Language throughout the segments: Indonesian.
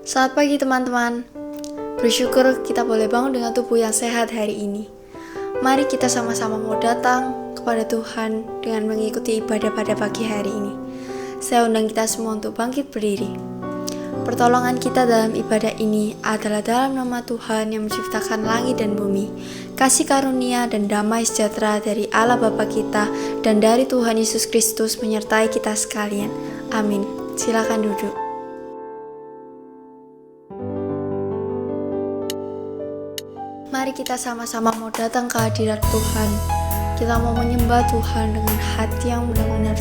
Selamat pagi teman-teman. Bersyukur kita boleh bangun dengan tubuh yang sehat hari ini. Mari kita sama-sama mau datang kepada Tuhan dengan mengikuti ibadah pada pagi hari ini. Saya undang kita semua untuk bangkit berdiri. Pertolongan kita dalam ibadah ini adalah dalam nama Tuhan yang menciptakan langit dan bumi. Kasih karunia dan damai sejahtera dari Allah Bapa kita dan dari Tuhan Yesus Kristus menyertai kita sekalian. Amin. Silakan duduk. Mari kita sama-sama mau datang ke hadirat Tuhan. Kita mau menyembah Tuhan dengan hati yang benar-benar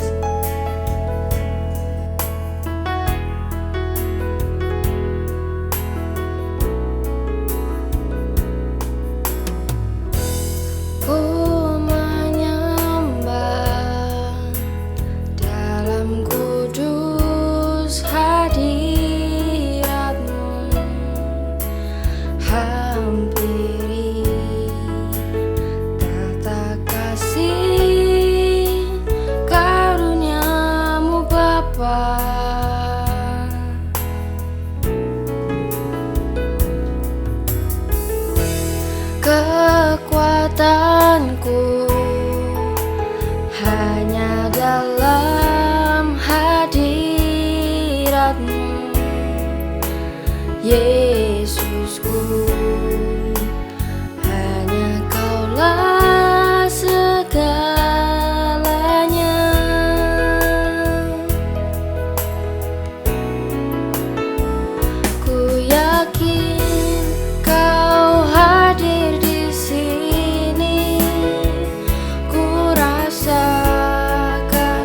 kekuatanku hanya dalam hadirat-Mu, Yesusku. Hanya Kaulah segalanya. Ku yakin Kau hadir di sini. Ku rasakan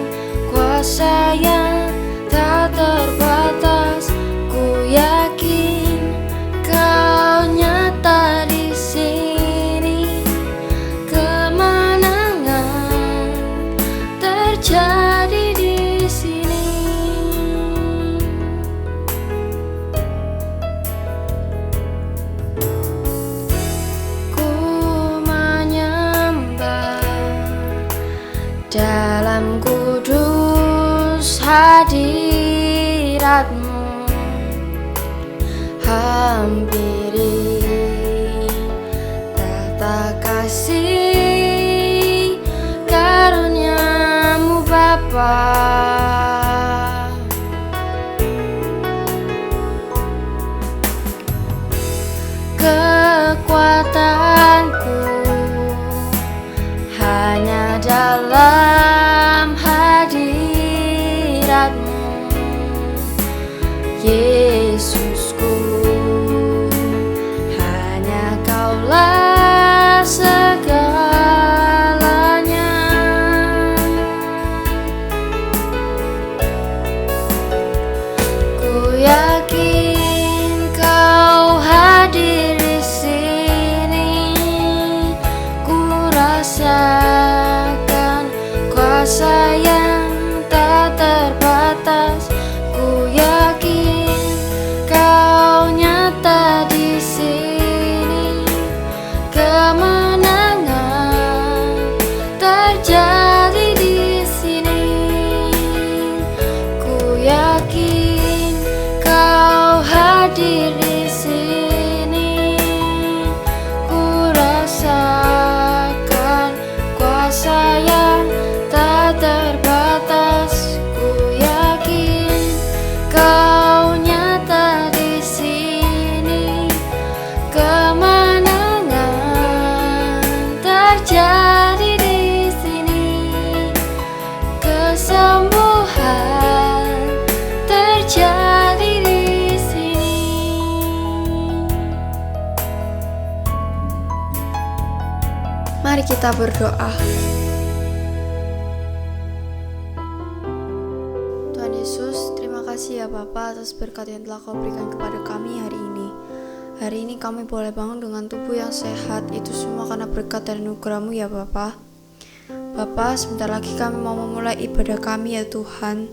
kuasa yang tak terbatas. Ku yakin Kau nyata di sini. Kemenangan terjadi di sini. Ku menyembah dalam kudus hadirat-Mu. Hampiri tata kasih karunia-Mu Bapa. Kekuatanku hanya dalam hadirat-Mu, Yesusku. Hanya Kaulah segalanya. Ku yakin Kau hadir di sini. Ku rasakan kuasa yang tak terbatas. Ku yakin Kau nyata di sini. Kemenangan terjadi di sini. Ku yakin Kau hadir di sini. Ku rasakan kuasa yang tak terbatas. Ku yakin Kau nyata di sini. Kemenangan terjadi di sini. Kesembuhan terjadi di sini. Mari kita berdoa. Tuhan Yesus, terima kasih ya Bapa atas berkat yang telah Kau berikan kepada kami hari ini. Hari ini kami boleh bangun dengan tubuh yang sehat. Itu semua karena berkat dan anugerah-Mu ya Bapa. Bapa, sebentar lagi kami mau memulai ibadah kami ya Tuhan.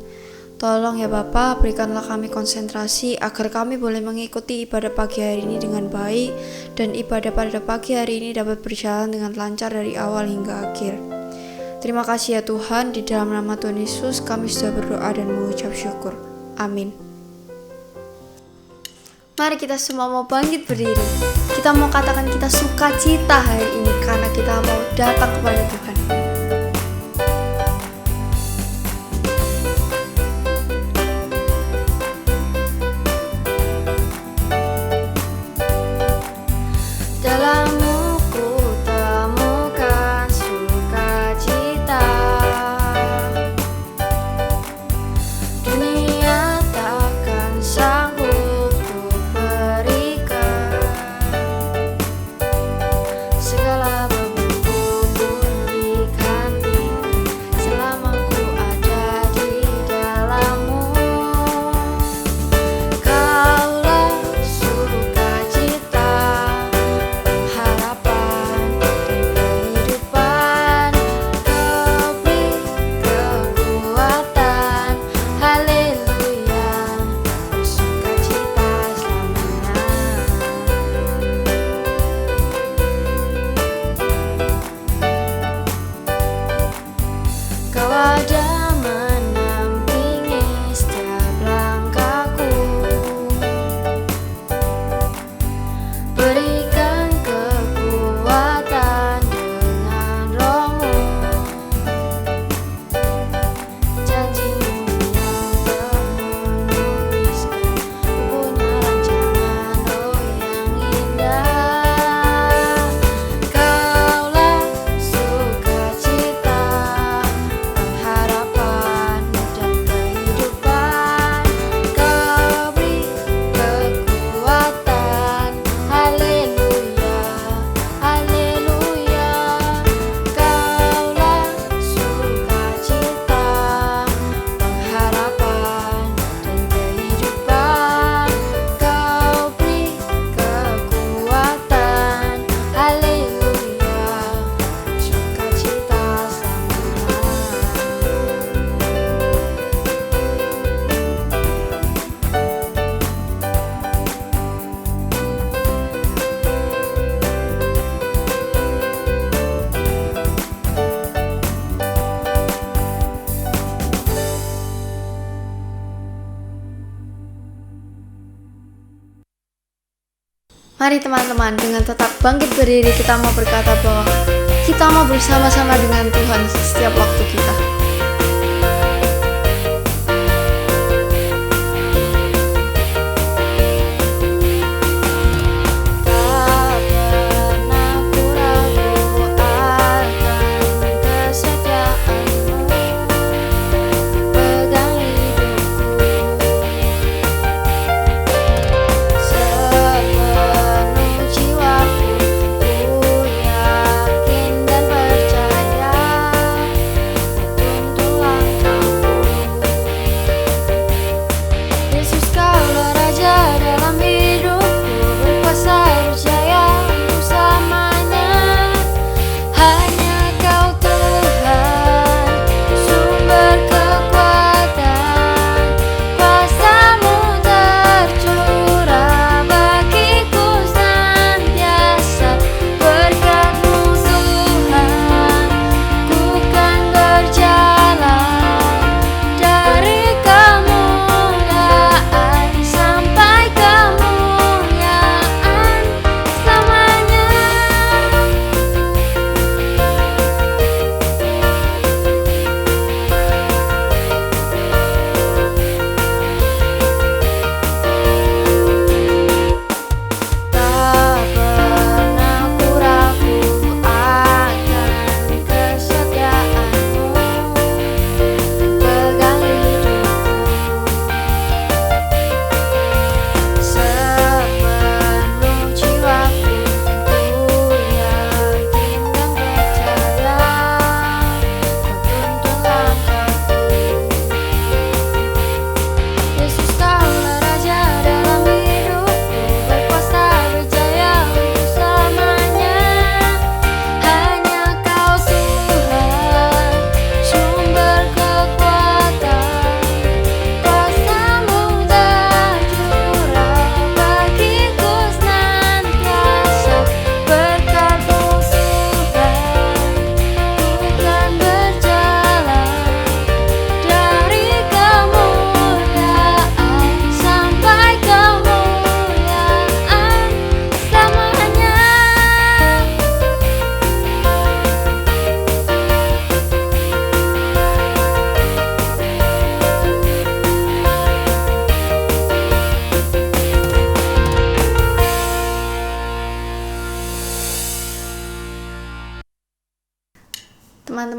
Tolong ya Bapa, berikanlah kami konsentrasi agar kami boleh mengikuti ibadah pagi hari ini dengan baik, dan ibadah pada pagi hari ini dapat berjalan dengan lancar dari awal hingga akhir. Terima kasih ya Tuhan, di dalam nama Tuhan Yesus kami sudah berdoa dan mengucap syukur. Amin. Mari kita semua mau bangkit berdiri. Kita mau katakan kita sukacita hari ini karena kita mau datang kepada Tuhan. Dalammu ku temukan sukacita. Dunia takkan sanggup ku berikan. Segala bebanku pun diganti selama ku ada di dalammu. Kaulah sukacita, harapan dan kehidupan. Kau beri kekuatan, haleluya, sukacita selamanya. Kau ada menampingi setiap langkahku. Berikan kekuatan dengan Roh-Mu. Janji-Mu yang termenuliskan, punya rancangan yang indah. Kaulah sukacita, pengharapan dan kehidupan. Kau beri kekuatan, haleluya, haleluya. Kaulah sukacita, pengharapan dan kehidupan. Kau beri kekuatan, haleluya, sukacita selamanya. Mari teman-teman, dengan tetap bangkit berdiri kita mau berkata bahwa kita mau bersama-sama dengan Tuhan setiap waktu kita. Tak pernah ku ragu akan kesetiaan-Mu, pegang hidupku. Sepenuh jiwaku ku yakin dan percaya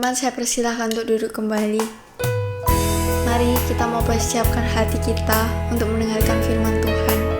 teman-teman, saya persilahkan untuk duduk kembali. Mari kita mau persiapkan hati kita untuk mendengarkan firman Tuhan.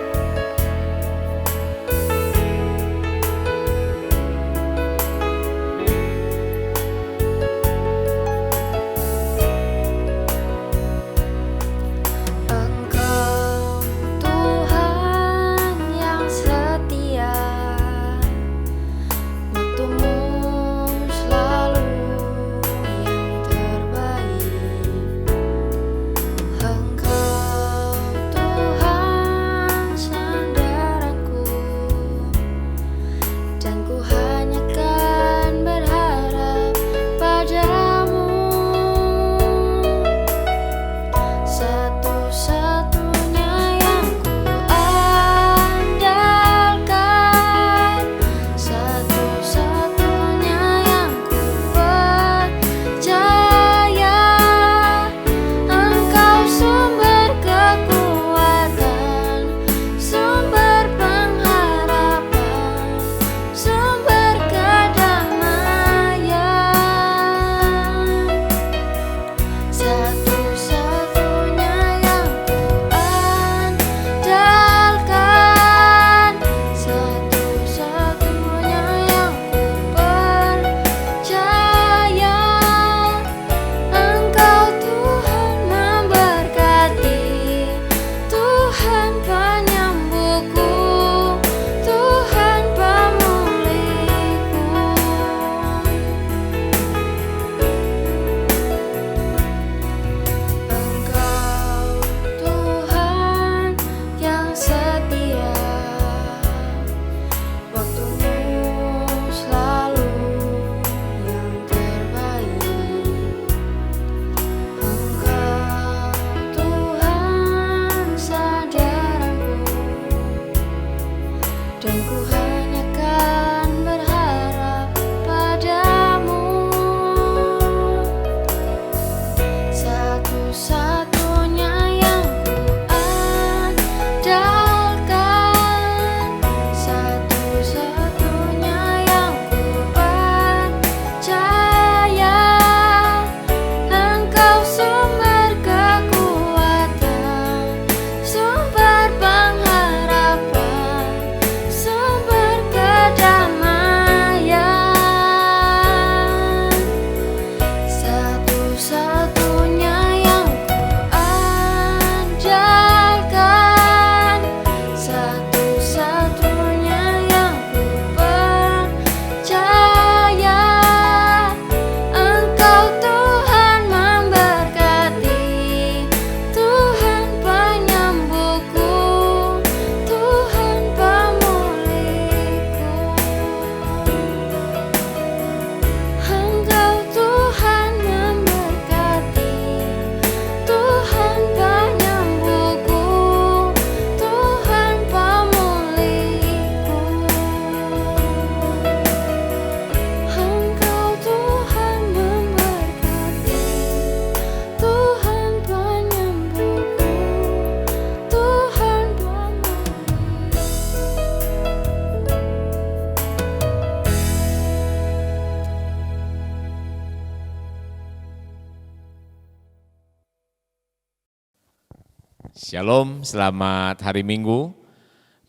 Shalom, selamat hari Minggu,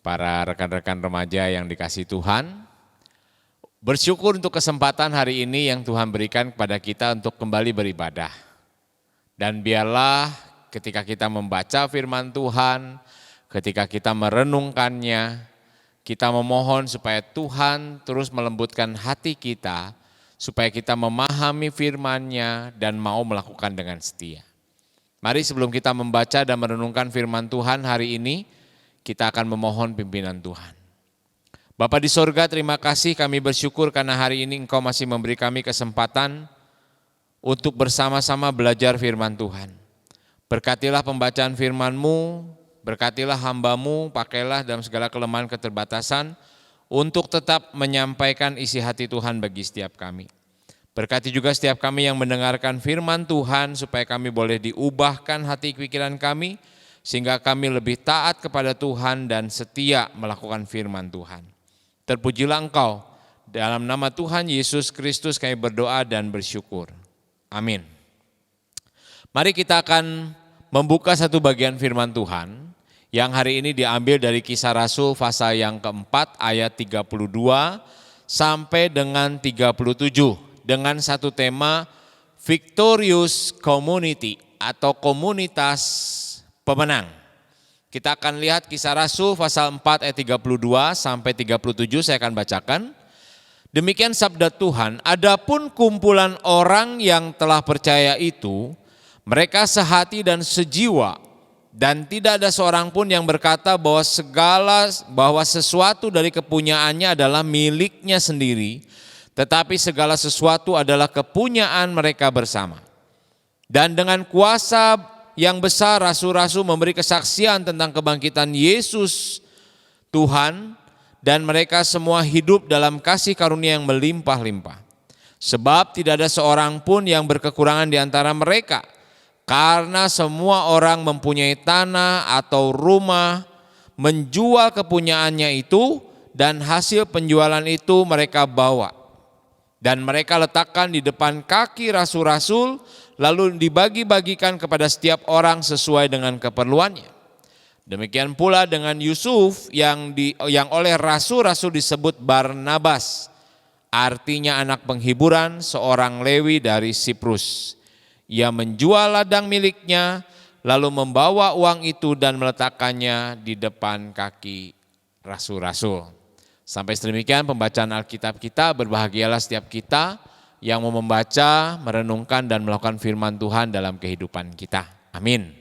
para rekan-rekan remaja yang dikasihi Tuhan. Bersyukur untuk kesempatan hari ini yang Tuhan berikan kepada kita untuk kembali beribadah. Dan biarlah ketika kita membaca firman Tuhan, ketika kita merenungkannya, kita memohon supaya Tuhan terus melembutkan hati kita, supaya kita memahami firman-Nya dan mau melakukan dengan setia. Mari sebelum kita membaca dan merenungkan firman Tuhan hari ini, kita akan memohon pimpinan Tuhan. Bapa di sorga, terima kasih, kami bersyukur karena hari ini Engkau masih memberi kami kesempatan untuk bersama-sama belajar firman Tuhan. Berkatilah pembacaan firman-Mu, berkatilah hamba-Mu, pakailah dalam segala kelemahan keterbatasan untuk tetap menyampaikan isi hati Tuhan bagi setiap kami. Berkati juga setiap kami yang mendengarkan firman Tuhan supaya kami boleh diubahkan hati pikiran kami sehingga kami lebih taat kepada Tuhan dan setia melakukan firman Tuhan. Terpujilah Engkau, dalam nama Tuhan Yesus Kristus kami berdoa dan bersyukur. Amin. Mari kita akan membuka satu bagian firman Tuhan yang hari ini diambil dari Kisah Rasul pasal yang keempat ayat 32 sampai dengan 37 dengan satu tema Victorious Community atau komunitas pemenang. Kita akan lihat Kisah Rasul pasal 4 ayat 32 sampai 37, saya akan bacakan. Demikian sabda Tuhan, adapun kumpulan orang yang telah percaya itu, mereka sehati dan sejiwa, dan tidak ada seorang pun yang berkata bahwa sesuatu dari kepunyaannya adalah miliknya sendiri, tetapi segala sesuatu adalah kepunyaan mereka bersama. Dan dengan kuasa yang besar rasul-rasul memberi kesaksian tentang kebangkitan Yesus Tuhan, dan mereka semua hidup dalam kasih karunia yang melimpah-limpah. Sebab tidak ada seorang pun yang berkekurangan di antara mereka, karena semua orang mempunyai tanah atau rumah, menjual kepunyaannya itu, dan hasil penjualan itu mereka bawa. Dan mereka letakkan di depan kaki rasul-rasul, lalu dibagi-bagikan kepada setiap orang sesuai dengan keperluannya. Demikian pula dengan Yusuf yang oleh rasul-rasul disebut Barnabas, artinya anak penghiburan, seorang Lewi dari Siprus. Ia menjual ladang miliknya, lalu membawa uang itu dan meletakkannya di depan kaki rasul-rasul. Sampai sedemikian pembacaan Alkitab kita. Berbahagialah setiap kita yang mau membaca, merenungkan dan melakukan firman Tuhan dalam kehidupan kita. Amin.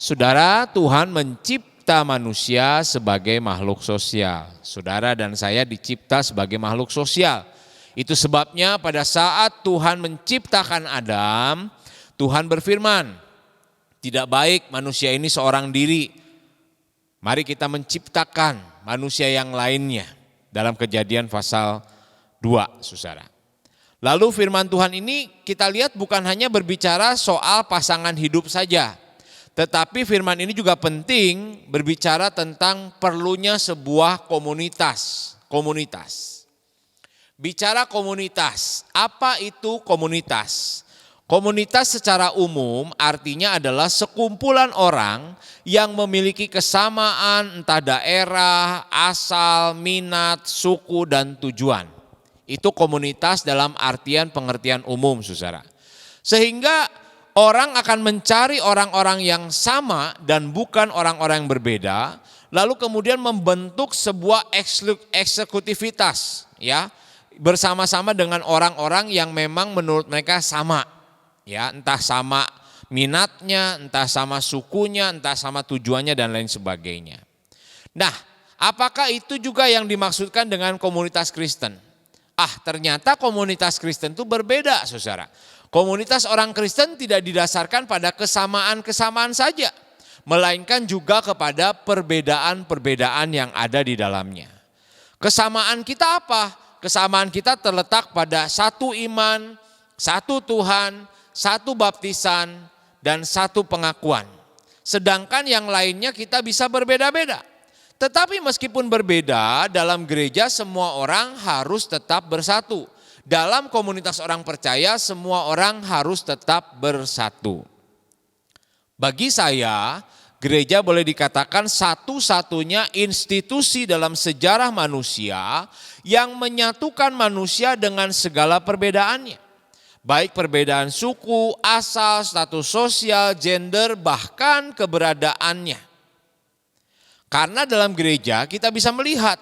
Saudara, Tuhan mencipta manusia sebagai makhluk sosial. Saudara dan saya dicipta sebagai makhluk sosial. Itu sebabnya pada saat Tuhan menciptakan Adam, Tuhan berfirman, tidak baik manusia ini seorang diri. Mari kita menciptakan manusia yang lainnya. Dalam Kejadian pasal 2, saudara. Lalu firman Tuhan ini kita lihat bukan hanya berbicara soal pasangan hidup saja. Tetapi firman ini juga penting berbicara tentang perlunya sebuah komunitas. Bicara komunitas, apa itu komunitas? Komunitas secara umum artinya adalah sekumpulan orang yang memiliki kesamaan entah daerah, asal, minat, suku, dan tujuan. Itu komunitas dalam artian pengertian umum, saudara. Sehingga orang akan mencari orang-orang yang sama dan bukan orang-orang yang berbeda, lalu kemudian membentuk sebuah eksekutivitas, ya, bersama-sama dengan orang-orang yang memang menurut mereka sama. Ya, entah sama minatnya, entah sama sukunya, entah sama tujuannya dan lain sebagainya. Nah, apakah itu juga yang dimaksudkan dengan komunitas Kristen? Ternyata komunitas Kristen itu berbeda, saudara. Komunitas orang Kristen tidak didasarkan pada kesamaan-kesamaan saja, melainkan juga kepada perbedaan-perbedaan yang ada di dalamnya. Kesamaan kita apa? Kesamaan kita terletak pada satu iman, satu Tuhan, satu baptisan, dan satu pengakuan. Sedangkan yang lainnya kita bisa berbeda-beda. Tetapi meskipun berbeda, dalam gereja semua orang harus tetap bersatu. Dalam komunitas orang percaya semua orang harus tetap bersatu. Bagi saya, gereja boleh dikatakan satu-satunya institusi dalam sejarah manusia yang menyatukan manusia dengan segala perbedaannya. Baik perbedaan suku, asal, status sosial, gender, bahkan keberadaannya. Karena dalam gereja kita bisa melihat,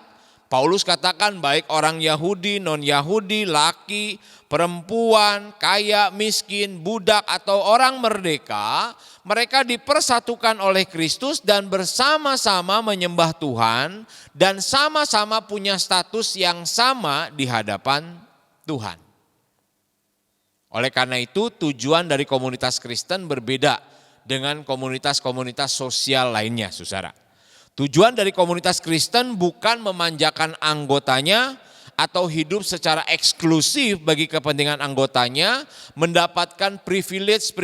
Paulus katakan baik orang Yahudi, non-Yahudi, laki, perempuan, kaya, miskin, budak atau orang merdeka, mereka dipersatukan oleh Kristus dan bersama-sama menyembah Tuhan dan sama-sama punya status yang sama di hadapan Tuhan. Oleh karena itu tujuan dari komunitas Kristen berbeda dengan komunitas-komunitas sosial lainnya, saudara. Tujuan dari komunitas Kristen bukan memanjakan anggotanya atau hidup secara eksklusif bagi kepentingan anggotanya, mendapatkan privilege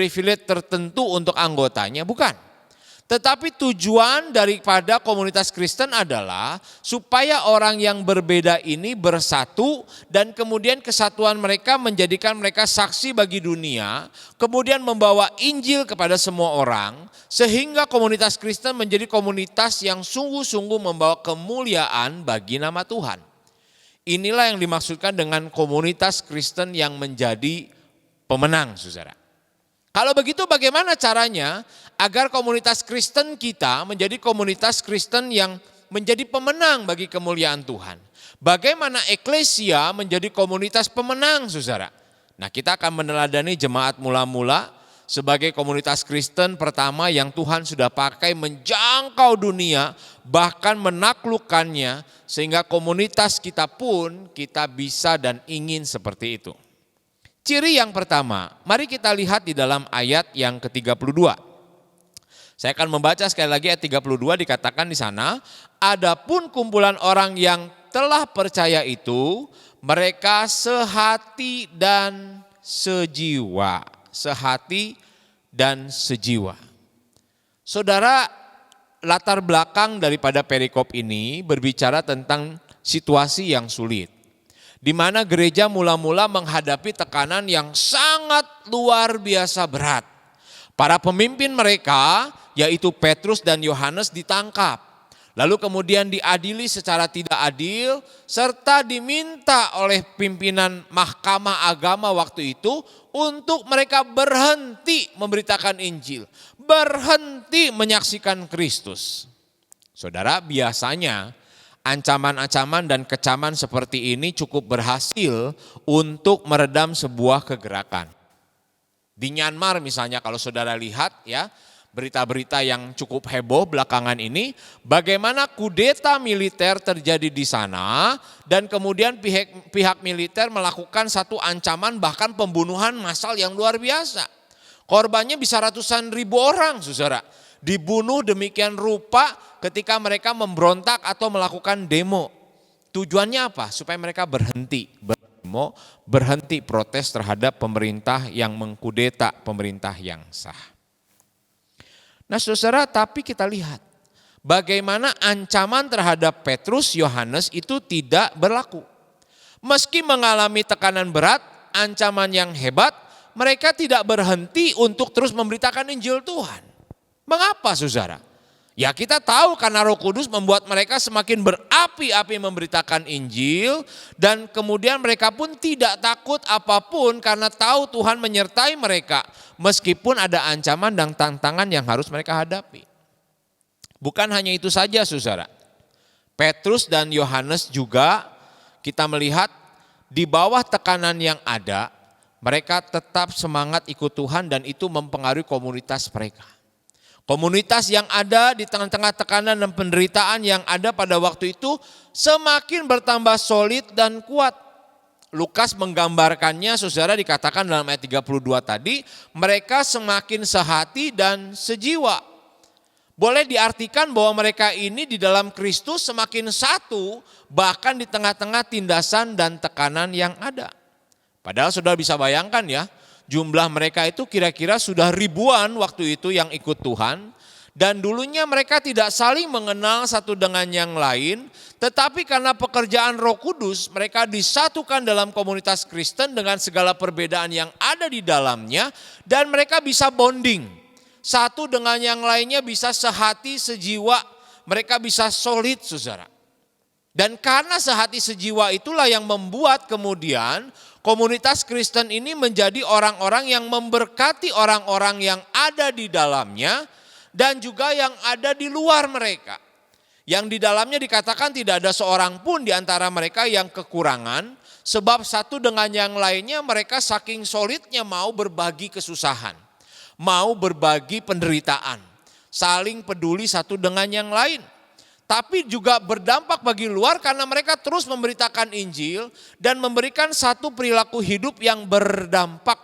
tertentu untuk anggotanya, bukan. Tetapi tujuan daripada komunitas Kristen adalah supaya orang yang berbeda ini bersatu dan kemudian kesatuan mereka menjadikan mereka saksi bagi dunia, kemudian membawa Injil kepada semua orang, sehingga komunitas Kristen menjadi komunitas yang sungguh-sungguh membawa kemuliaan bagi nama Tuhan. Inilah yang dimaksudkan dengan komunitas Kristen yang menjadi pemenang, saudara. Kalau begitu bagaimana caranya agar komunitas Kristen kita menjadi komunitas Kristen yang menjadi pemenang bagi kemuliaan Tuhan? Bagaimana eklesia menjadi komunitas pemenang, saudara? Nah, kita akan meneladani jemaat mula-mula sebagai komunitas Kristen pertama yang Tuhan sudah pakai menjangkau dunia, bahkan menaklukkannya, sehingga komunitas kita pun kita bisa dan ingin seperti itu. Ciri yang pertama, mari kita lihat di dalam ayat yang ke-32. Saya akan membaca sekali lagi ayat 32, dikatakan di sana, adapun kumpulan orang yang telah percaya itu, mereka sehati dan sejiwa. Sehati dan sejiwa. Saudara, latar belakang daripada perikop ini berbicara tentang situasi yang sulit, di mana gereja mula-mula menghadapi tekanan yang sangat luar biasa berat. Para pemimpin mereka, yaitu Petrus dan Yohanes, ditangkap. Lalu kemudian diadili secara tidak adil, serta diminta oleh pimpinan mahkamah agama waktu itu untuk mereka berhenti memberitakan Injil, berhenti menyaksikan Kristus. Saudara, biasanya ancaman-ancaman dan kecaman seperti ini cukup berhasil untuk meredam sebuah kegerakan. Di Myanmar misalnya, kalau saudara lihat ya, berita-berita yang cukup heboh belakangan ini, bagaimana kudeta militer terjadi di sana dan kemudian pihak militer melakukan satu ancaman bahkan pembunuhan massal yang luar biasa. Korbannya bisa ratusan ribu orang, saudara. Dibunuh demikian rupa ketika mereka memberontak atau melakukan demo. Tujuannya apa? Supaya mereka berhenti berdemo, berhenti protes terhadap pemerintah yang mengkudeta pemerintah yang sah. Nah saudara, tapi kita lihat bagaimana ancaman terhadap Petrus, Yohanes itu tidak berlaku. Meski mengalami tekanan berat, ancaman yang hebat, mereka tidak berhenti untuk terus memberitakan Injil Tuhan. Mengapa saudara? Ya kita tahu karena Roh Kudus membuat mereka semakin berapi-api memberitakan Injil, dan kemudian mereka pun tidak takut apapun karena tahu Tuhan menyertai mereka meskipun ada ancaman dan tantangan yang harus mereka hadapi. Bukan hanya itu saja saudara. Petrus dan Yohanes juga kita melihat di bawah tekanan yang ada, mereka tetap semangat ikut Tuhan dan itu mempengaruhi komunitas mereka. Komunitas yang ada di tengah-tengah tekanan dan penderitaan yang ada pada waktu itu semakin bertambah solid dan kuat. Lukas menggambarkannya, saudara, dikatakan dalam ayat 32 tadi, mereka semakin sehati dan sejiwa. Boleh diartikan bahwa mereka ini di dalam Kristus semakin satu, bahkan di tengah-tengah tindasan dan tekanan yang ada. Padahal saudara bisa bayangkan ya, jumlah mereka itu kira-kira sudah ribuan waktu itu yang ikut Tuhan. Dan dulunya mereka tidak saling mengenal satu dengan yang lain. Tetapi karena pekerjaan Roh Kudus, mereka disatukan dalam komunitas Kristen dengan segala perbedaan yang ada di dalamnya. Dan mereka bisa bonding. Satu dengan yang lainnya bisa sehati, sejiwa. Mereka bisa solid, saudara. Dan karena sehati sejiwa itulah yang membuat kemudian komunitas Kristen ini menjadi orang-orang yang memberkati orang-orang yang ada di dalamnya dan juga yang ada di luar mereka. Yang di dalamnya dikatakan tidak ada seorang pun di antara mereka yang kekurangan, sebab satu dengan yang lainnya mereka saking solidnya mau berbagi kesusahan, mau berbagi penderitaan, saling peduli satu dengan yang lain. Tapi juga berdampak bagi luar karena mereka terus memberitakan Injil dan memberikan satu perilaku hidup yang berdampak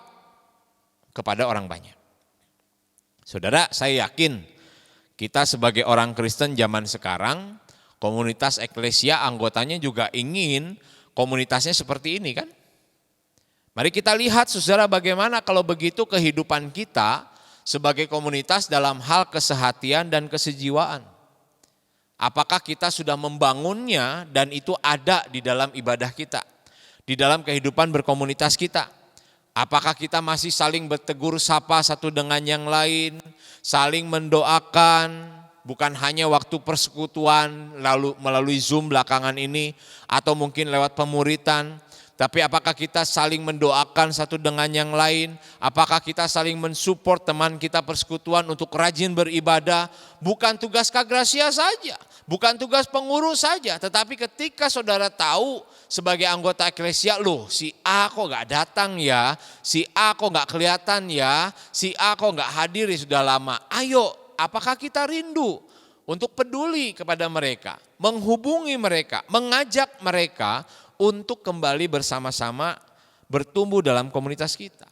kepada orang banyak. Saudara, saya yakin kita sebagai orang Kristen zaman sekarang, komunitas eklesia anggotanya juga ingin komunitasnya seperti ini kan? Mari kita lihat saudara bagaimana kalau begitu kehidupan kita sebagai komunitas dalam hal kesehatian dan kesejiwaan? Apakah kita sudah membangunnya dan itu ada di dalam ibadah kita, di dalam kehidupan berkomunitas kita? Apakah kita masih saling bertegur sapa satu dengan yang lain, saling mendoakan, bukan hanya waktu persekutuan lalu melalui Zoom belakangan ini atau mungkin lewat pemuritan, tapi apakah kita saling mendoakan satu dengan yang lain? Apakah kita saling mensupport teman kita persekutuan untuk rajin beribadah? Bukan tugas Kagrasia saja, bukan tugas pengurus saja, tetapi ketika saudara tahu sebagai anggota eklesia, loh si A kok gak datang ya, si A kok gak kelihatan ya, si A kok gak hadir ya sudah lama. Ayo, apakah kita rindu untuk peduli kepada mereka, menghubungi mereka, mengajak mereka untuk kembali bersama-sama bertumbuh dalam komunitas kita.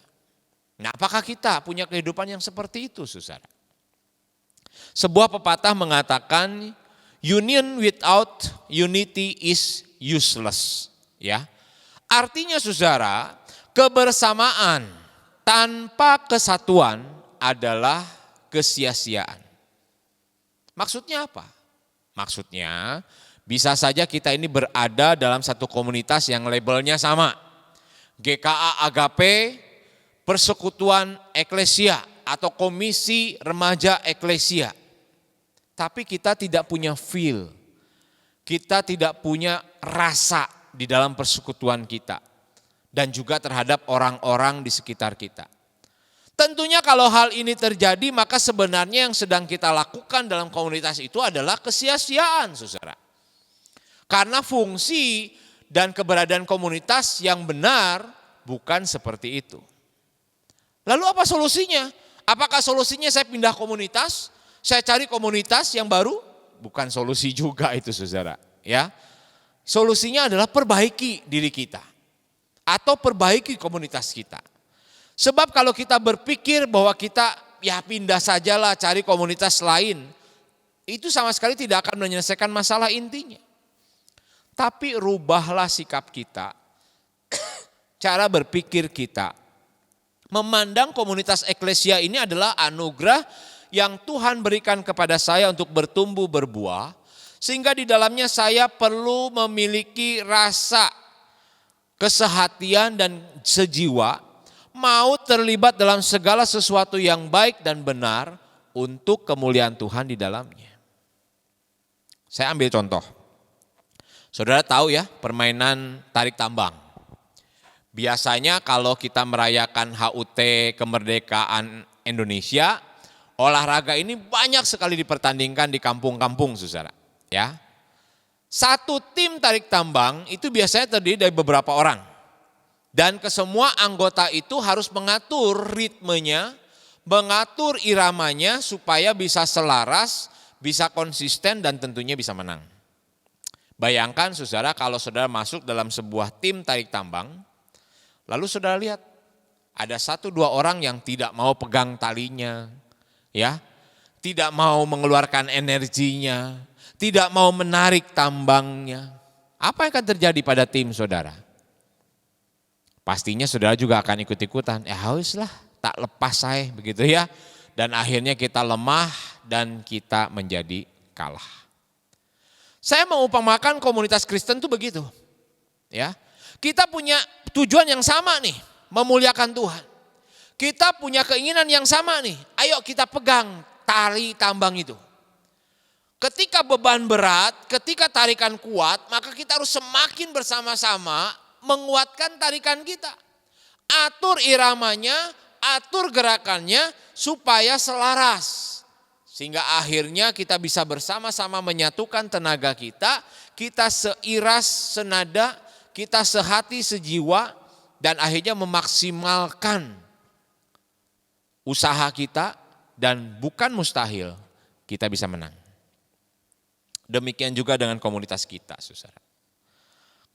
Nah, apakah kita punya kehidupan yang seperti itu, saudara? Sebuah pepatah mengatakan, union without unity is useless. Ya, artinya saudara, kebersamaan tanpa kesatuan adalah kesia-siaan. Maksudnya apa? Maksudnya bisa saja kita ini berada dalam satu komunitas yang labelnya sama. GKA Agape, Persekutuan Eklesia atau Komisi Remaja Eklesia. Tapi kita tidak punya feel, kita tidak punya rasa di dalam persekutuan kita. Dan juga terhadap orang-orang di sekitar kita. Tentunya kalau hal ini terjadi maka sebenarnya yang sedang kita lakukan dalam komunitas itu adalah kesia-siaan, saudara. Karena fungsi dan keberadaan komunitas yang benar bukan seperti itu. Lalu apa solusinya? Apakah solusinya saya pindah komunitas? Saya cari komunitas yang baru? Bukan solusi juga itu, saudara. Ya, solusinya adalah perbaiki diri kita atau perbaiki komunitas kita. Sebab kalau kita berpikir bahwa kita ya pindah sajalah cari komunitas lain, itu sama sekali tidak akan menyelesaikan masalah intinya. Tapi rubahlah sikap kita, cara berpikir kita. Memandang komunitas eklesia ini adalah anugerah yang Tuhan berikan kepada saya untuk bertumbuh berbuah. Sehingga di dalamnya saya perlu memiliki rasa kesehatian dan sejiwa. Mau terlibat dalam segala sesuatu yang baik dan benar untuk kemuliaan Tuhan di dalamnya. Saya ambil contoh. Saudara tahu ya permainan tarik tambang. Biasanya kalau kita merayakan HUT kemerdekaan Indonesia, olahraga ini banyak sekali dipertandingkan di kampung-kampung, saudara. Ya, satu tim tarik tambang itu biasanya terdiri dari beberapa orang. Dan kesemua anggota itu harus mengatur ritmenya, mengatur iramanya supaya bisa selaras, bisa konsisten dan tentunya bisa menang. Bayangkan saudara kalau saudara masuk dalam sebuah tim tarik tambang, lalu saudara lihat ada 1-2 orang yang tidak mau pegang talinya, ya, tidak mau mengeluarkan energinya, tidak mau menarik tambangnya. Apa yang akan terjadi pada tim saudara? Pastinya saudara juga akan ikut-ikutan, hauslah tak lepas saya begitu ya. Dan akhirnya kita lemah dan kita menjadi kalah. Saya mengumpamakan komunitas Kristen itu begitu. Ya. Kita punya tujuan yang sama nih, memuliakan Tuhan. Kita punya keinginan yang sama nih, ayo kita pegang tali tambang itu. Ketika beban berat, ketika tarikan kuat, maka kita harus semakin bersama-sama menguatkan tarikan kita. Atur iramanya, atur gerakannya supaya selaras. Sehingga akhirnya kita bisa bersama-sama menyatukan tenaga kita seiras, senada, kita sehati, sejiwa, dan akhirnya memaksimalkan usaha kita dan bukan mustahil kita bisa menang. Demikian juga dengan komunitas kita, saudara.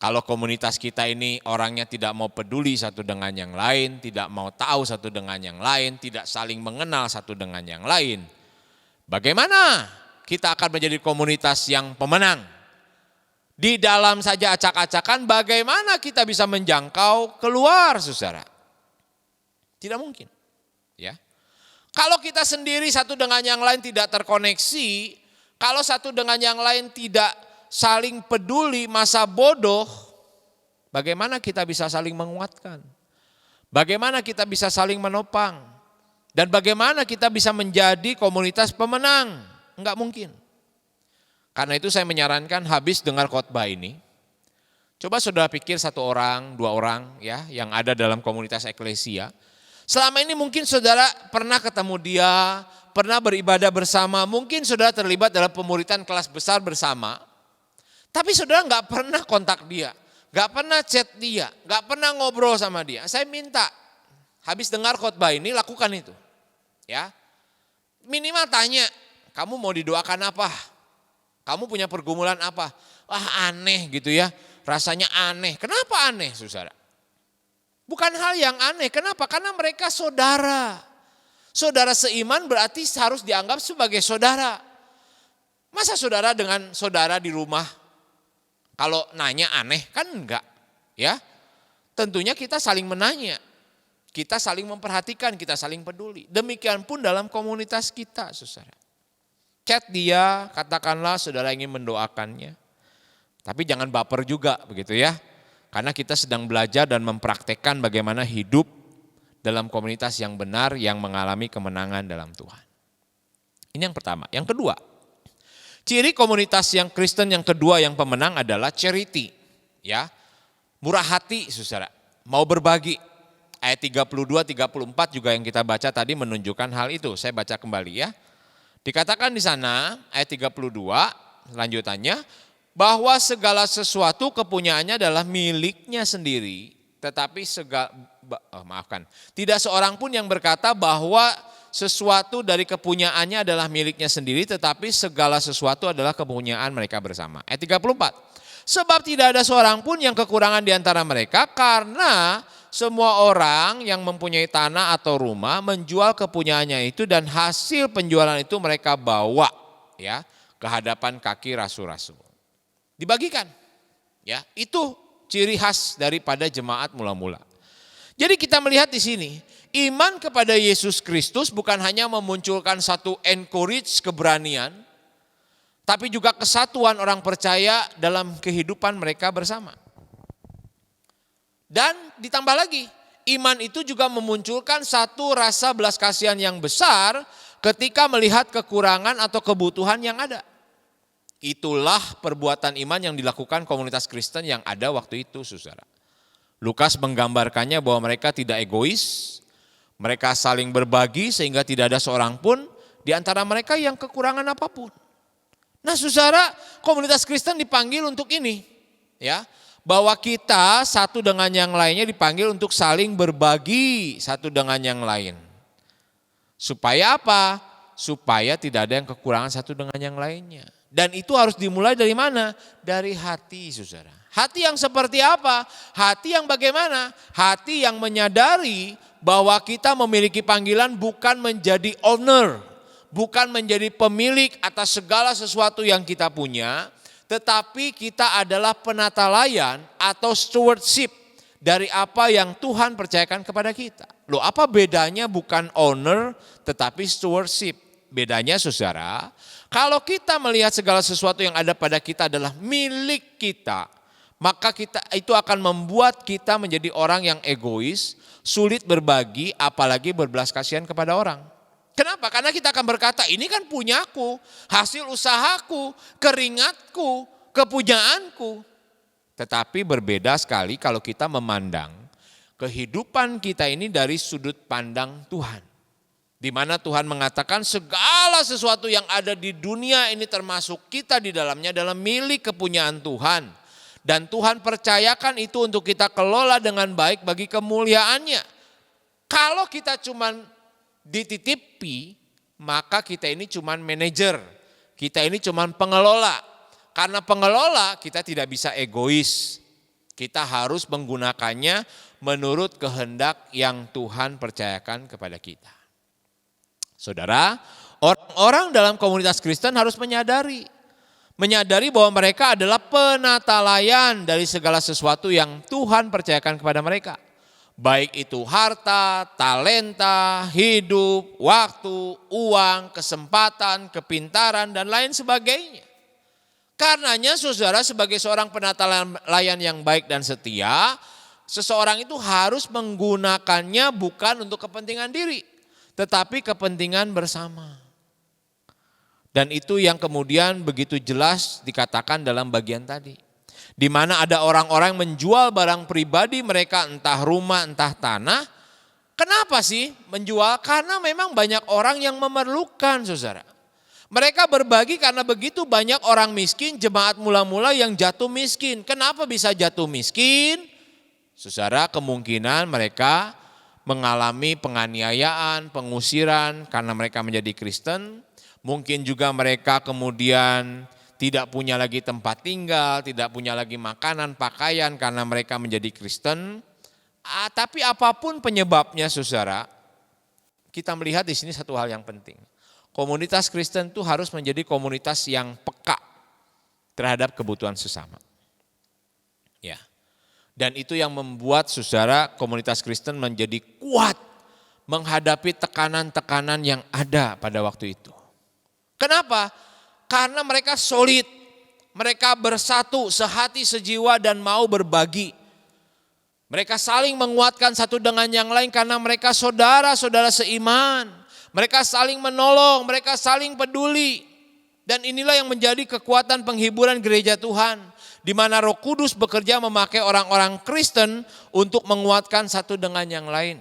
Kalau komunitas kita ini orangnya tidak mau peduli satu dengan yang lain, tidak mau tahu satu dengan yang lain, tidak saling mengenal satu dengan yang lain, bagaimana kita akan menjadi komunitas yang pemenang? Di dalam saja acak-acakan bagaimana kita bisa menjangkau keluar, saudara? Tidak mungkin. Ya. Kalau kita sendiri satu dengan yang lain tidak terkoneksi, kalau satu dengan yang lain tidak saling peduli, masa bodoh, bagaimana kita bisa saling menguatkan? Bagaimana kita bisa saling menopang? Dan bagaimana kita bisa menjadi komunitas pemenang? Enggak mungkin. Karena itu saya menyarankan habis dengar khotbah ini, coba saudara pikir satu orang, dua orang ya yang ada dalam komunitas eklesia. Selama ini mungkin saudara pernah ketemu dia, pernah beribadah bersama, mungkin saudara terlibat dalam pemuritan kelas besar bersama. Tapi saudara nggak pernah kontak dia, nggak pernah chat dia, nggak pernah ngobrol sama dia. Saya minta habis dengar khotbah ini lakukan itu. Ya, minimal tanya, kamu mau didoakan apa? Kamu punya pergumulan apa? Wah aneh gitu ya, rasanya aneh. Kenapa aneh saudara? Bukan hal yang aneh, kenapa? Karena mereka saudara. Saudara seiman berarti harus dianggap sebagai saudara. Masa saudara dengan saudara di rumah, kalau nanya aneh kan enggak. Ya, tentunya kita saling menanya. Kita saling memperhatikan, kita saling peduli. Demikian pun dalam komunitas kita saudara. Chat dia, katakanlah saudara ingin mendoakannya. Tapi jangan baper juga begitu ya. Karena kita sedang belajar dan mempraktekkan bagaimana hidup dalam komunitas yang benar yang mengalami kemenangan dalam Tuhan. Ini yang pertama. Yang kedua, ciri komunitas yang Kristen yang kedua yang pemenang adalah charity. Ya, murah hati saudara, mau berbagi. Ayat 32-34 juga yang kita baca tadi menunjukkan hal itu. Saya baca kembali ya. Dikatakan di sana ayat 32 lanjutannya, bahwa segala sesuatu kepunyaannya adalah miliknya sendiri, tetapi tidak seorang pun yang berkata bahwa sesuatu dari kepunyaannya adalah miliknya sendiri, tetapi segala sesuatu adalah kepunyaan mereka bersama. Ayat 34, sebab tidak ada seorang pun yang kekurangan di antara mereka, karena semua orang yang mempunyai tanah atau rumah menjual kepunyaannya itu, dan hasil penjualan itu mereka bawa ya ke hadapan kaki rasul-rasul. Dibagikan, ya itu ciri khas daripada jemaat mula-mula. Jadi kita melihat di sini, iman kepada Yesus Kristus bukan hanya memunculkan satu encourage keberanian, tapi juga kesatuan orang percaya dalam kehidupan mereka bersama. Dan ditambah lagi, iman itu juga memunculkan satu rasa belas kasihan yang besar ketika melihat kekurangan atau kebutuhan yang ada. Itulah perbuatan iman yang dilakukan komunitas Kristen yang ada waktu itu saudara. Lukas menggambarkannya bahwa mereka tidak egois, mereka saling berbagi sehingga tidak ada seorang pun di antara mereka yang kekurangan apapun. Nah saudara, komunitas Kristen dipanggil untuk ini, ya, bahwa kita satu dengan yang lainnya dipanggil untuk saling berbagi satu dengan yang lain. Supaya apa? Supaya tidak ada yang kekurangan satu dengan yang lainnya. Dan itu harus dimulai dari mana? Dari hati saudara. Hati yang seperti apa? Hati yang bagaimana? Hati yang menyadari bahwa kita memiliki panggilan bukan menjadi owner, bukan menjadi pemilik atas segala sesuatu yang kita punya, tetapi kita adalah penatalayan atau stewardship dari apa yang Tuhan percayakan kepada kita. Loh, apa bedanya bukan owner tetapi stewardship? Bedanya saudara, kalau kita melihat segala sesuatu yang ada pada kita adalah milik kita, maka kita itu akan membuat kita menjadi orang yang egois, sulit berbagi, apalagi berbelas kasihan kepada orang. Kenapa? Karena kita akan berkata, ini kan punyaku, hasil usahaku, keringatku, kepunyaanku. Tetapi berbeda sekali kalau kita memandang kehidupan kita ini dari sudut pandang Tuhan. Di mana Tuhan mengatakan segala sesuatu yang ada di dunia ini termasuk kita di dalamnya adalah milik kepunyaan Tuhan. Dan Tuhan percayakan itu untuk kita kelola dengan baik bagi kemuliaannya. Kalau kita cuma dititipi, maka kita ini cuma manajer. Kita ini cuma pengelola. Karena pengelola kita tidak bisa egois. Kita harus menggunakannya menurut kehendak yang Tuhan percayakan kepada kita. Saudara, orang-orang dalam komunitas Kristen harus menyadari bahwa mereka adalah penatalayan dari segala sesuatu yang Tuhan percayakan kepada mereka. Baik itu harta, talenta, hidup, waktu, uang, kesempatan, kepintaran, dan lain sebagainya. Karenanya saudara sebagai seorang penata layan yang baik dan setia, seseorang itu harus menggunakannya bukan untuk kepentingan diri, tetapi kepentingan bersama. Dan itu yang kemudian begitu jelas dikatakan dalam bagian tadi. Di mana ada orang-orang menjual barang pribadi mereka, entah rumah, entah tanah. Kenapa sih menjual? Karena memang banyak orang yang memerlukan, saudara. Mereka berbagi karena begitu banyak orang miskin, jemaat mula-mula yang jatuh miskin. Kenapa bisa jatuh miskin? Saudara, kemungkinan mereka mengalami penganiayaan, pengusiran karena mereka menjadi Kristen. Mungkin juga mereka kemudian tidak punya lagi tempat tinggal, tidak punya lagi makanan, pakaian karena mereka menjadi Kristen. Tapi apapun penyebabnya saudara, kita melihat di sini satu hal yang penting. Komunitas Kristen itu harus menjadi komunitas yang peka terhadap kebutuhan sesama. Ya. Dan itu yang membuat saudara komunitas Kristen menjadi kuat menghadapi tekanan-tekanan yang ada pada waktu itu. Kenapa? Karena mereka solid, mereka bersatu, sehati, sejiwa dan mau berbagi. Mereka saling menguatkan satu dengan yang lain karena mereka saudara-saudara seiman. Mereka saling menolong, mereka saling peduli. Dan inilah yang menjadi kekuatan penghiburan gereja Tuhan. Di mana Roh Kudus bekerja memakai orang-orang Kristen untuk menguatkan satu dengan yang lain.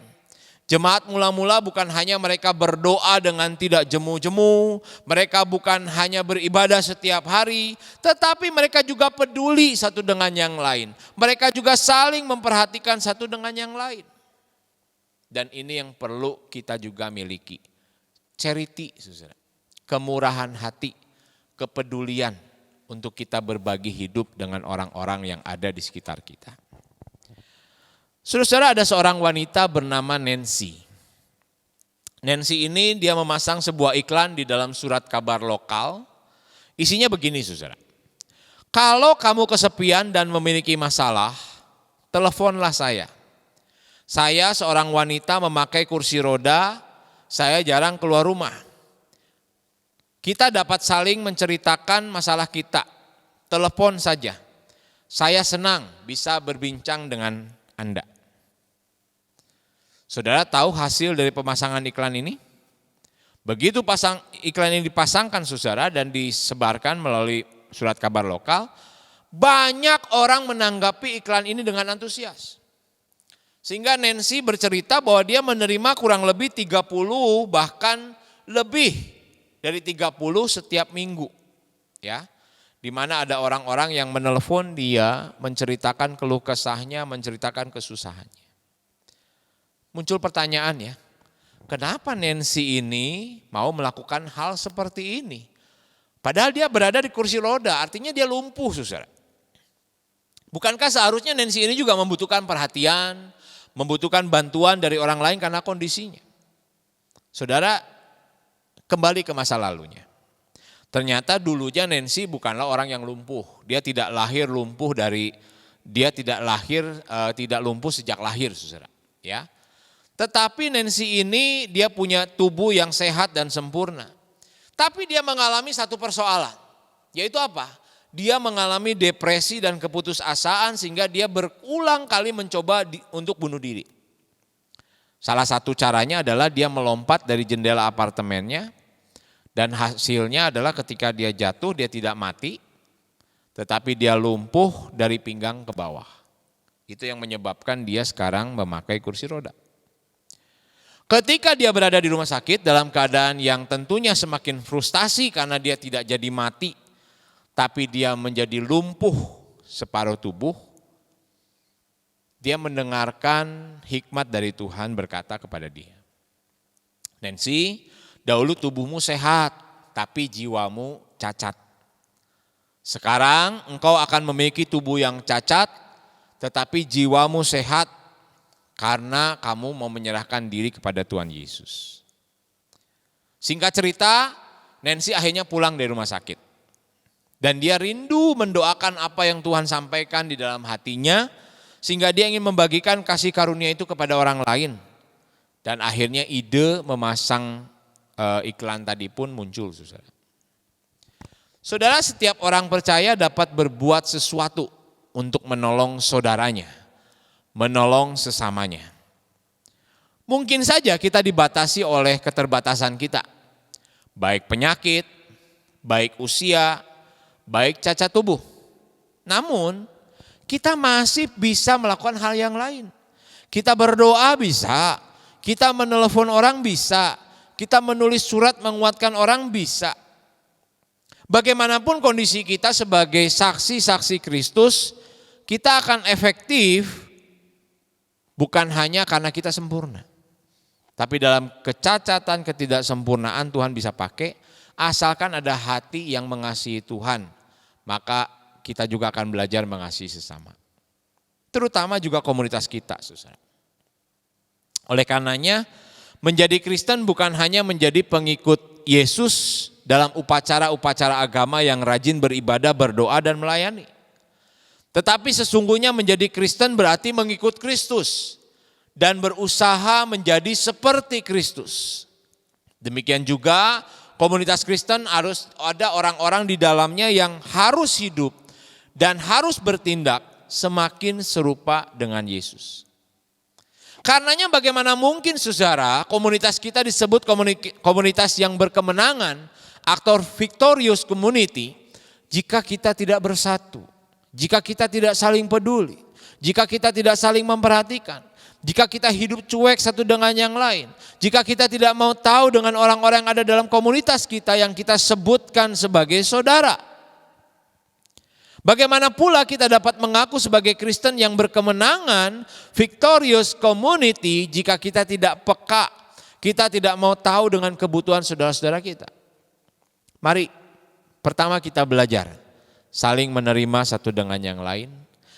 Jemaat mula-mula bukan hanya mereka berdoa dengan tidak jemu-jemu, mereka bukan hanya beribadah setiap hari, tetapi mereka juga peduli satu dengan yang lain. Mereka juga saling memperhatikan satu dengan yang lain. Dan ini yang perlu kita juga miliki. Charity, saudara. Kemurahan hati, kepedulian untuk kita berbagi hidup dengan orang-orang yang ada di sekitar kita. Saudara, ada seorang wanita bernama Nancy. Nancy ini dia memasang sebuah iklan di dalam surat kabar lokal. Isinya begini saudara. Kalau kamu kesepian dan memiliki masalah, teleponlah saya. Saya seorang wanita memakai kursi roda, saya jarang keluar rumah. Kita dapat saling menceritakan masalah kita. Telepon saja. Saya senang bisa berbincang dengan Anda. Saudara tahu hasil dari pemasangan iklan ini? Begitu iklan ini dipasangkan saudara dan disebarkan melalui surat kabar lokal, banyak orang menanggapi iklan ini dengan antusias. Sehingga Nancy bercerita bahwa dia menerima kurang lebih 30 bahkan lebih dari 30 setiap minggu. Ya. Di mana ada orang-orang yang menelepon dia, menceritakan keluh kesahnya, menceritakan kesusahannya. Muncul pertanyaan ya, kenapa Nancy ini mau melakukan hal seperti ini? Padahal dia berada di kursi roda, artinya dia lumpuh saudara. Bukankah seharusnya Nancy ini juga membutuhkan perhatian, membutuhkan bantuan dari orang lain karena kondisinya? Saudara, kembali ke masa lalunya. Ternyata dulunya Nancy bukanlah orang yang lumpuh. Dia tidak lahir lumpuh tidak lumpuh sejak lahir saudara. Ya. Tetapi Nancy ini dia punya tubuh yang sehat dan sempurna. Tapi dia mengalami satu persoalan, yaitu apa? Dia mengalami depresi dan keputusasaan sehingga dia berulang kali mencoba untuk bunuh diri. Salah satu caranya adalah dia melompat dari jendela apartemennya dan hasilnya adalah ketika dia jatuh dia tidak mati, tetapi dia lumpuh dari pinggang ke bawah. Itu yang menyebabkan dia sekarang memakai kursi roda. Ketika dia berada di rumah sakit dalam keadaan yang tentunya semakin frustasi karena dia tidak jadi mati, tapi dia menjadi lumpuh separuh tubuh, dia mendengarkan hikmat dari Tuhan berkata kepada dia, Nancy, dahulu tubuhmu sehat, tapi jiwamu cacat. Sekarang engkau akan memiliki tubuh yang cacat, tetapi jiwamu sehat, karena kamu mau menyerahkan diri kepada Tuhan Yesus. Singkat cerita, Nancy akhirnya pulang dari rumah sakit. Dan dia rindu mendoakan apa yang Tuhan sampaikan di dalam hatinya. sehingga dia ingin membagikan kasih karunia itu kepada orang lain. Dan akhirnya ide memasang iklan tadi pun muncul, saudara. Saudara, setiap orang percaya dapat berbuat sesuatu untuk menolong saudaranya, menolong sesamanya. Mungkin saja kita dibatasi oleh keterbatasan kita, baik penyakit, baik usia, baik cacat tubuh. Namun kita masih bisa melakukan hal yang lain. Kita berdoa bisa, kita menelepon orang bisa, kita menulis surat menguatkan orang bisa. Bagaimanapun kondisi kita sebagai saksi-saksi Kristus, kita akan efektif bukan hanya karena kita sempurna. Tapi dalam kecacatan, ketidaksempurnaan Tuhan bisa pakai, asalkan ada hati yang mengasihi Tuhan, maka kita juga akan belajar mengasihi sesama. Terutama juga komunitas kita, saudara. Oleh karenanya, menjadi Kristen bukan hanya menjadi pengikut Yesus dalam upacara-upacara agama yang rajin beribadah, berdoa dan melayani. Tetapi sesungguhnya menjadi Kristen berarti mengikut Kristus dan berusaha menjadi seperti Kristus. Demikian juga komunitas Kristen harus ada orang-orang di dalamnya yang harus hidup dan harus bertindak semakin serupa dengan Yesus. Karenanya bagaimana mungkin saudara komunitas kita disebut komunitas yang berkemenangan, aktor victorious community, jika kita tidak bersatu, jika kita tidak saling peduli, jika kita tidak saling memperhatikan, jika kita hidup cuek satu dengan yang lain, jika kita tidak mau tahu dengan orang-orang yang ada dalam komunitas kita yang kita sebutkan sebagai saudara. Bagaimana pula kita dapat mengaku sebagai Kristen yang berkemenangan, victorious community, jika kita tidak peka, kita tidak mau tahu dengan kebutuhan saudara-saudara kita. Mari pertama kita belajar saling menerima satu dengan yang lain,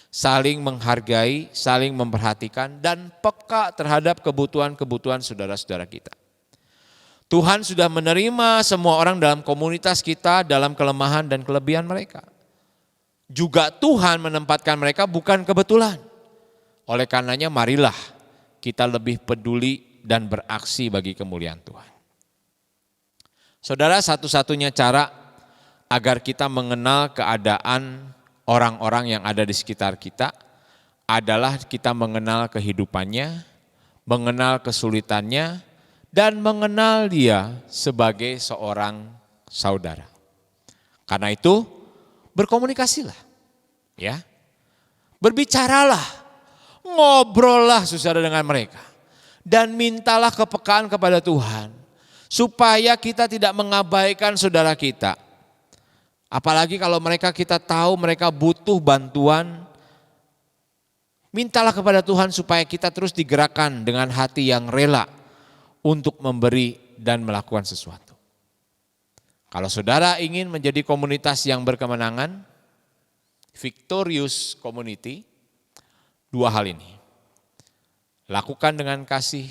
saling menghargai, saling memperhatikan dan peka terhadap kebutuhan-kebutuhan saudara-saudara kita. Tuhan sudah menerima semua orang dalam komunitas kita dalam kelemahan dan kelebihan mereka. Juga Tuhan menempatkan mereka bukan kebetulan. Oleh karenanya marilah kita lebih peduli dan beraksi bagi kemuliaan Tuhan. Saudara, satu-satunya cara agar kita mengenal keadaan orang-orang yang ada di sekitar kita adalah kita mengenal kehidupannya, mengenal kesulitannya, dan mengenal dia sebagai seorang saudara. Karena itu berkomunikasilah, ya, berbicaralah, ngobrollah saudara dengan mereka, dan mintalah kepekaan kepada Tuhan, supaya kita tidak mengabaikan saudara kita. Apalagi kalau kita tahu mereka butuh bantuan, mintalah kepada Tuhan supaya kita terus digerakkan dengan hati yang rela untuk memberi dan melakukan sesuatu. Kalau saudara ingin menjadi komunitas yang berkemenangan, victorious community, dua hal ini. Lakukan dengan kasih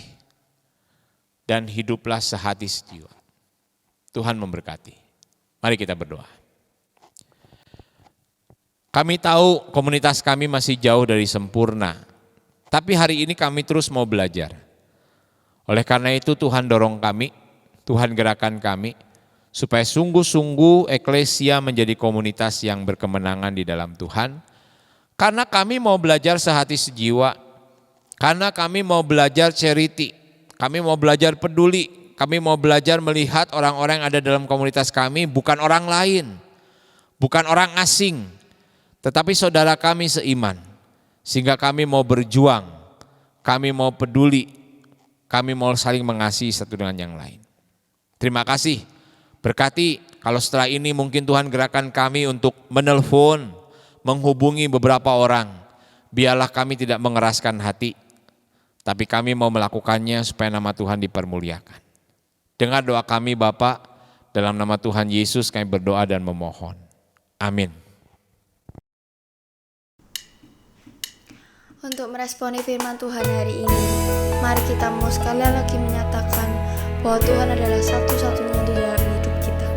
dan hiduplah sehati sejiwa. Tuhan memberkati. Mari kita berdoa. Kami tahu komunitas kami masih jauh dari sempurna, tapi hari ini kami terus mau belajar. Oleh karena itu Tuhan dorong kami, Tuhan gerakan kami, supaya sungguh-sungguh eklesia menjadi komunitas yang berkemenangan di dalam Tuhan. Karena kami mau belajar sehati sejiwa, karena kami mau belajar charity, kami mau belajar peduli, kami mau belajar melihat orang-orang yang ada dalam komunitas kami bukan orang lain, bukan orang asing, tetapi saudara kami seiman. Sehingga kami mau berjuang, kami mau peduli, kami mau saling mengasihi satu dengan yang lain. Terima kasih. Berkati kalau setelah ini mungkin Tuhan gerakan kami untuk menelpon, menghubungi beberapa orang. Biarlah kami tidak mengeraskan hati, tapi kami mau melakukannya supaya nama Tuhan dipermuliakan. Dengar doa kami Bapa, dalam nama Tuhan Yesus kami berdoa dan memohon. Amin. Untuk meresponi firman Tuhan hari ini, mari kita mau sekali lagi menyatakan bahwa Tuhan adalah satu-satunya di dalam hidup kita.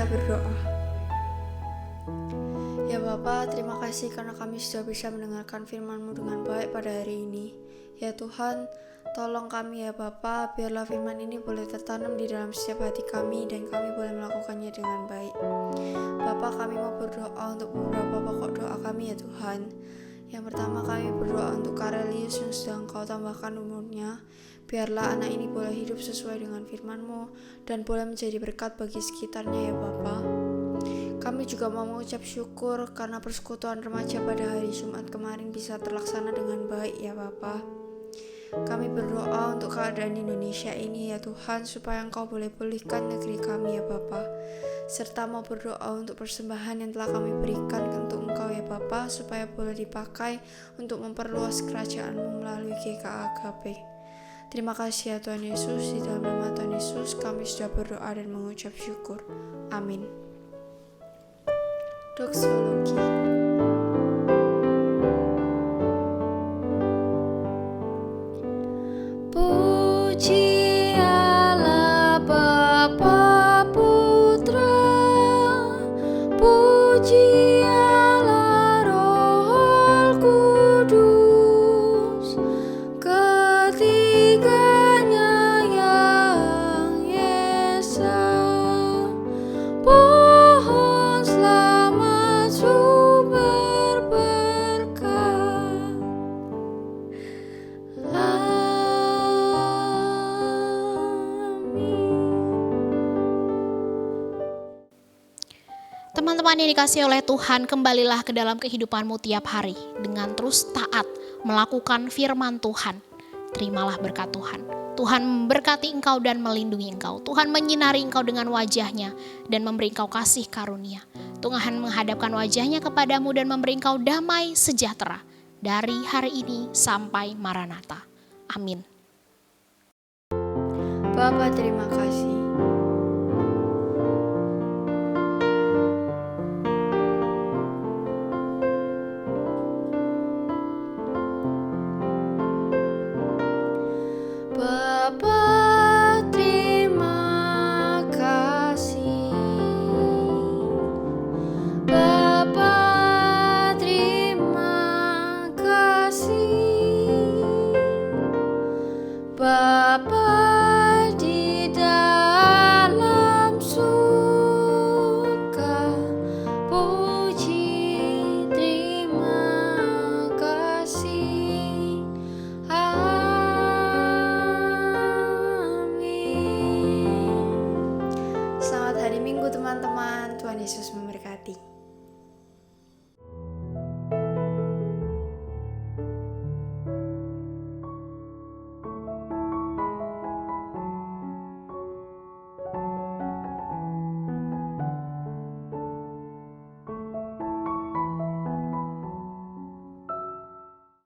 Kita berdoa. Ya Bapa, terima kasih karena kami sudah bisa mendengarkan firman-Mu dengan baik pada hari ini. Ya Tuhan, tolong kami ya Bapa, biarlah firman ini boleh tertanam di dalam setiap hati kami dan kami boleh melakukannya dengan baik. Bapa, kami mau berdoa untuk beberapa pokok doa kami ya Tuhan. Yang pertama, kami berdoa untuk Karelius yang sedang Kau tambahkan umurnya. Biarlah anak ini boleh hidup sesuai dengan firman-Mu dan boleh menjadi berkat bagi sekitarnya ya Bapa. Kami juga mau mengucap syukur karena persekutuan remaja pada hari Jumat kemarin bisa terlaksana dengan baik ya Bapa. Kami berdoa untuk keadaan Indonesia ini ya Tuhan, supaya Engkau boleh pulihkan negeri kami ya Bapa. Serta mau berdoa untuk persembahan yang telah kami berikan untuk Engkau ya Bapa, supaya boleh dipakai untuk memperluas kerajaan-Mu melalui GKAKP. Terima kasih ya Tuhan Yesus, di dalam nama Tuhan Yesus kami sudah berdoa dan mengucap syukur. Amin. Doksologi. Puji Allah Bapa Putra, puji Allah Roh Kudus, ketiganya yang esa, pohon selamat sumber berkah. Teman-teman yang dikasihi oleh Tuhan, kembalilah ke dalam kehidupanmu tiap hari dengan terus taat melakukan firman Tuhan. Terimalah berkat Tuhan. Tuhan memberkati engkau dan melindungi engkau. Tuhan menyinari engkau dengan wajahnya dan memberi engkau kasih karunia. Tuhan menghadapkan wajahnya kepadamu dan memberi engkau damai sejahtera dari hari ini sampai Maranatha. Amin. Bapa, terima kasih. Bapa, terima kasih. Bapa, terima kasih. Bapa di dalam surga, puji terima kasih. Amin. Selamat hari Minggu teman-teman. Tuhan Yesus memberkati.